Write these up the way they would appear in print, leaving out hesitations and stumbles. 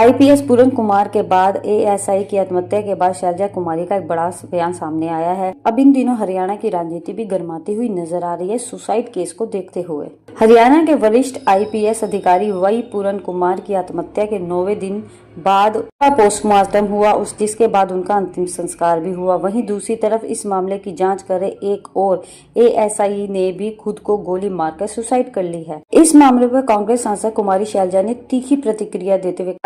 IPS पूरन कुमार के बाद ASI की आत्महत्या के बाद शैलजा कुमारी का एक बड़ा बयान सामने आया है। अब इन दिनों हरियाणा की राजनीति भी गर्माती हुई नजर आ रही है सुसाइड केस को देखते हुए। हरियाणा के वरिष्ठ आईपीएस अधिकारी वाई पूरन कुमार की आत्महत्या के 9वें दिन बाद उनका पोस्टमार्टम हुआ, जिसके बाद उनका अंतिम संस्कार भी हुआ। वहीं दूसरी तरफ इस मामले की जांच कर रहे एक और एएसआई ने भी खुद को गोली मारकर सुसाइड कर ली है। इस मामले पर कांग्रेस सांसद कुमारी शैलजा ने तीखी प्रतिक्रिया देते हुए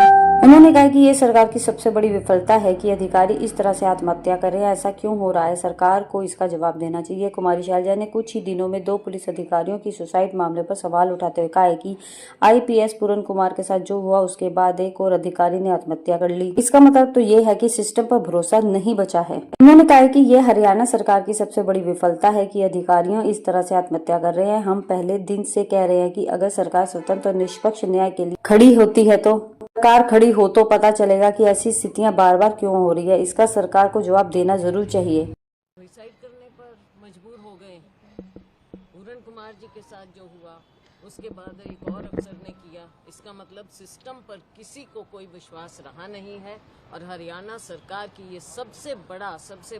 उन्होंने कहा कि ये सरकार की सबसे बड़ी विफलता है कि अधिकारी इस तरह से आत्महत्या कर रहे हैं। ऐसा क्यों हो रहा है? सरकार को इसका जवाब देना चाहिए। कुमारी शैलजा ने कुछ ही दिनों में 2 पुलिस अधिकारियों की सुसाइड मामले पर सवाल उठाते हुए कहा है कि आईपीएस पूरन कुमार के साथ जो हुआ उसके बाद एक और अधिकारी ने आत्महत्या कर ली। इसका मतलब तो ये है कि सिस्टम पर भरोसा नहीं बचा है। उन्होंने कहा कि यह हरियाणा सरकार की सबसे बड़ी विफलता है कि अधिकारियों इस तरह से आत्महत्या कर रहे हैं। हम पहले दिन से कह रहे हैं कि अगर सरकार स्वतंत्र और निष्पक्ष न्याय के लिए खड़ी होती है तो सरकार खड़ी हो तो पता चलेगा कि ऐसी स्थितियां बार बार क्यों हो रही है। इसका सरकार को जवाब देना जरूर चाहिए। सुसाइड करने पर मजबूर हो गए पूरन कुमार जी के साथ जो हुआ उसके बाद एक और अफसर ने किया। इसका मतलब सिस्टम पर किसी को कोई विश्वास रहा नहीं है और हरियाणा सरकार की ये सबसे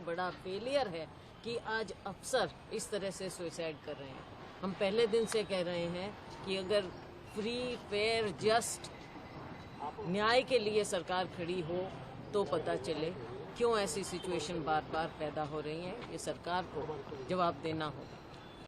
बड़ा फेलियर है कि आज अफसर इस तरह से सुसाइड कर रहे हैं। हम पहले दिन से कह रहे हैं कि अगर फ्री फेयर जस्ट न्याय के लिए सरकार खड़ी हो तो पता चले क्यों ऐसी सिचुएशन बार बार पैदा हो रही है। ये सरकार को जवाब देना होगा।